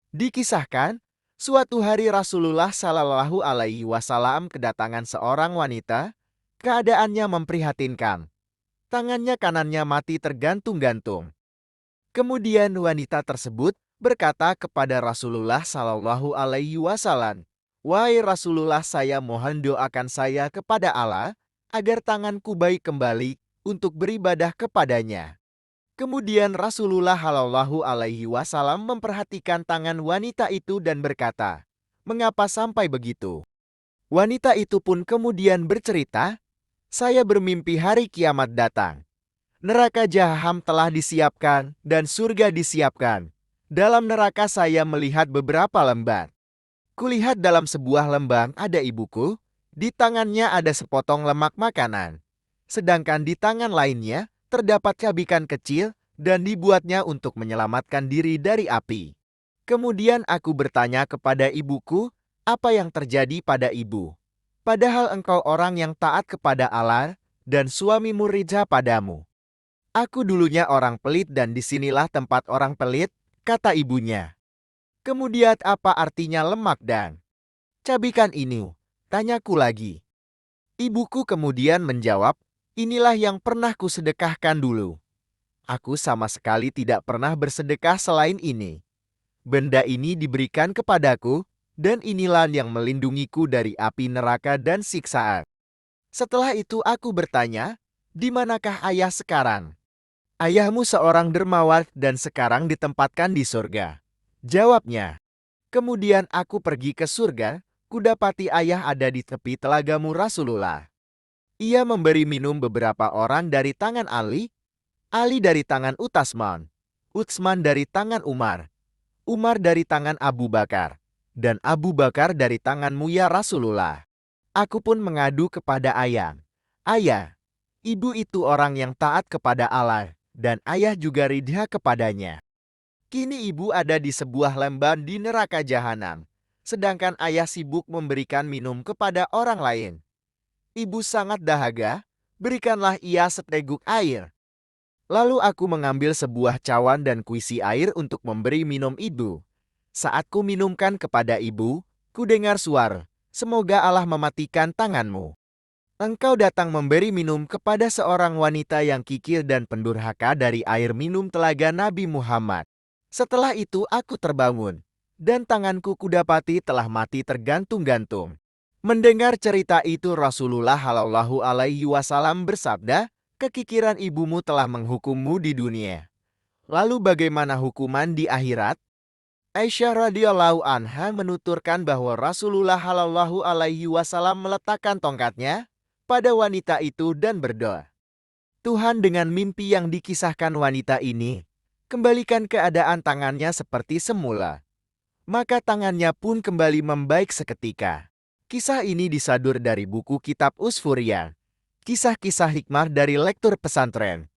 Dikisahkan, suatu hari Rasulullah Shallallahu Alaihi Wasallam kedatangan seorang wanita. Keadaannya memprihatinkan. Tangannya kanannya mati tergantung-gantung. Kemudian wanita tersebut berkata kepada Rasulullah Shallallahu Alaihi Wasallam, "Wahai Rasulullah, saya mohon doakan saya kepada Allah agar tanganku baik kembali untuk beribadah kepadanya." Kemudian Rasulullah Shallallahu Alaihi Wasallam memperhatikan tangan wanita itu dan berkata, "Mengapa sampai begitu?" Wanita itu pun kemudian bercerita, "Saya bermimpi hari kiamat datang. Neraka Jahannam telah disiapkan dan surga disiapkan. Dalam neraka saya melihat beberapa lembar. Kulihat dalam sebuah lembang ada ibuku, di tangannya ada sepotong lemak makanan. Sedangkan di tangan lainnya terdapat cabikan kecil dan dibuatnya untuk menyelamatkan diri dari api. Kemudian aku bertanya kepada ibuku, apa yang terjadi pada ibu? Padahal engkau orang yang taat kepada Allah dan suamimu ridha padamu. Aku dulunya orang pelit dan disinilah tempat orang pelit, kata ibunya. Kemudian apa artinya lemak dan cabikan ini? Tanyaku lagi. Ibuku kemudian menjawab, inilah yang pernah kusedekahkan dulu. Aku sama sekali tidak pernah bersedekah selain ini. Benda ini diberikan kepadaku, dan inilah yang melindungiku dari api neraka dan siksaan. Setelah itu aku bertanya, di manakah ayah sekarang? Ayahmu seorang dermawan dan sekarang ditempatkan di surga. Jawabnya. Kemudian aku pergi ke surga, kudapati ayah ada di tepi telagamu Rasulullah. Ia memberi minum beberapa orang dari tangan Ali, Ali dari tangan Utsman, Utsman dari tangan Umar, Umar dari tangan Abu Bakar, dan Abu Bakar dari tanganmu ya Rasulullah. Aku pun mengadu kepada ayah. Ayah, ibu itu orang yang taat kepada Allah, dan ayah juga ridha kepadanya. Kini ibu ada di sebuah lemban di neraka jahanam, sedangkan ayah sibuk memberikan minum kepada orang lain. Ibu sangat dahaga, berikanlah ia seteguk air. Lalu aku mengambil sebuah cawan dan kuisi air untuk memberi minum ibu. Saat ku minumkan kepada ibu, ku dengar suara, semoga Allah mematikan tanganmu. Engkau datang memberi minum kepada seorang wanita yang kikir dan pendurhaka dari air minum telaga Nabi Muhammad. Setelah itu aku terbangun, dan tanganku kudapati telah mati tergantung-gantung. Mendengar cerita itu Rasulullah Shallallahu Alaihi Wasallam bersabda, kekikiran ibumu telah menghukummu di dunia. Lalu bagaimana hukuman di akhirat? Aisyah radhiyallahu anha menuturkan bahwa Rasulullah Shallallahu Alaihi Wasallam meletakkan tongkatnya pada wanita itu dan berdoa. Tuhan, dengan mimpi yang dikisahkan wanita ini, kembalikan keadaan tangannya seperti semula. Maka tangannya pun kembali membaik seketika. Kisah ini disadur dari buku kitab Usfuriyah. Kisah-kisah hikmah dari lektur pesantren.